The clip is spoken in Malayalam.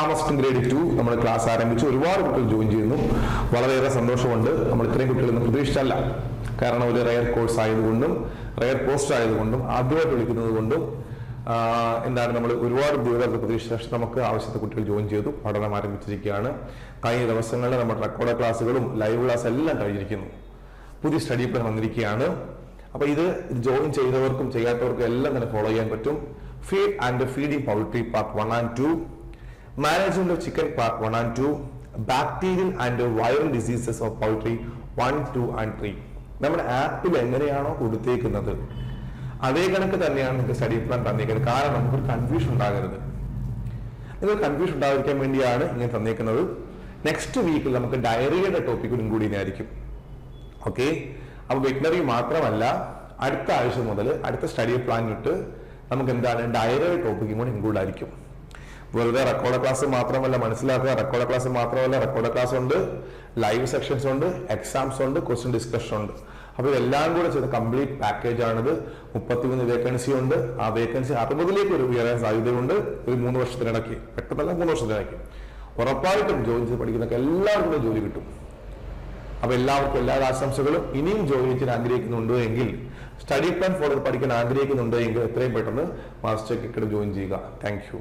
താമസിക്കും ഗ്രേഡ് 2 നമ്മൾ ക്ലാസ് ആരംഭിച്ചു. ഒരുപാട് കുട്ടികൾ ജോയിൻ ചെയ്യുന്നു. വളരെയേറെ സന്തോഷമുണ്ട്. നമ്മൾ ഇത്രയും കുട്ടികളൊന്നും പ്രതീക്ഷിച്ചല്ല. കാരണം ഒരു റെയർ കോഴ്സ് ആയതുകൊണ്ടും റെയർ പോസ്റ്റ് ആയതുകൊണ്ടും ആദ്യമായിട്ട് വിളിക്കുന്നത് കൊണ്ടും എന്താണ് നമ്മൾ ഒരുപാട് ഉദ്യോഗസ്ഥർക്ക് പ്രതീക്ഷിച്ച ശേഷം നമുക്ക് ആവശ്യത്തെ കുട്ടികൾ ജോയിൻ ചെയ്തു. പഠനം ആരംഭിച്ചിരിക്കുകയാണ്. കഴിഞ്ഞ ദിവസങ്ങളിൽ നമ്മുടെ റെക്കോർഡ് ക്ലാസ്സുകളും ലൈവ് ക്ലാസ് എല്ലാം കഴിഞ്ഞിരിക്കുന്നു. പുതിയ സ്റ്റഡി പ്ലാൻ വന്നിരിക്കുകയാണ്. അപ്പൊ ഇത് ജോയിൻ ചെയ്തവർക്കും ചെയ്യാത്തവർക്കും എല്ലാം തന്നെ ഫോളോ ചെയ്യാൻ പറ്റും. Feed and feeding poultry part 1 and 2, management of chicken part 1 and 2, bacterial and viral diseases of poultry 1, 2 and 3. നമ്മുടെ ആപ്പിൽ എങ്ങനെയാണോ കൊടുത്തേക്കുന്നത് അതേ കണക്ക് തന്നെയാണ് നിങ്ങൾക്ക് സ്റ്റഡി പ്ലാൻ തന്നേക്കുന്നത്. കാരണം നമുക്കൊരു കൺഫ്യൂഷൻ ഉണ്ടാകരുത്. നിങ്ങൾ കൺഫ്യൂഷൻ ഉണ്ടായിരിക്കാൻ വേണ്ടിയാണ് ഇങ്ങനെ തന്നേക്കുന്നത്. നെക്സ്റ്റ് വീക്കിൽ നമുക്ക് ഡയറിയുടെ ടോപ്പിക്കും കൂടി ആയിരിക്കും. ഓക്കെ, അപ്പൊ വെറ്റിനറി മാത്രമല്ല, അടുത്ത ആഴ്ച മുതൽ അടുത്ത സ്റ്റഡി പ്ലാൻ ഇട്ട് നമുക്ക് എന്താണ് ഡയറിയുടെ ടോപ്പിക്കും കൂടി ഇൻക്ലൂഡ് ആയിരിക്കും. വെറുതെ റെക്കോർഡ് ക്ലാസ് മാത്രമല്ല മനസ്സിലാക്കുക. റെക്കോർഡ് ക്ലാസ് മാത്രമല്ല, റെക്കോർഡ് ക്ലാസ് ഉണ്ട്, ലൈവ് സെക്ഷൻസ് ഉണ്ട്, എക്സാംസ് ഉണ്ട്, ക്വസ്റ്റ്യൻ ഡിസ്കഷൻ ഉണ്ട്. അപ്പൊ ഇതെല്ലാം കൂടെ ചെയ്ത കംപ്ലീറ്റ് പാക്കേജ് ആണിത്. 33 വേക്കൻസി ഉണ്ട്. ആ വേക്കൻസി 60ലേക്ക് ഒരു ഉയരാൻ സാധ്യതയുണ്ട്. ഒരു 3 വർഷത്തിനിടയ്ക്ക്, പെട്ടെന്നല്ല 3 വർഷത്തിനിടയ്ക്ക് ഉറപ്പായിട്ടും ജോയിൻ ചെയ്ത് പഠിക്കുന്നവർക്ക് എല്ലാവർക്കും ജോലി കിട്ടും. അപ്പൊ എല്ലാവർക്കും എല്ലാ ആശംസകളും. ഇനിയും ജോലി ചെയ്യാൻ ആഗ്രഹിക്കുന്നുണ്ടോ എങ്കിൽ, സ്റ്റഡി പ്ലാൻ ഫോളോ പഠിക്കാൻ ആഗ്രഹിക്കുന്നുണ്ടോ എങ്കിൽ എത്രയും പെട്ടെന്ന് മാസ്റ്റർ കിക്കഡ് ജോയിൻ ചെയ്യുക. Thank you.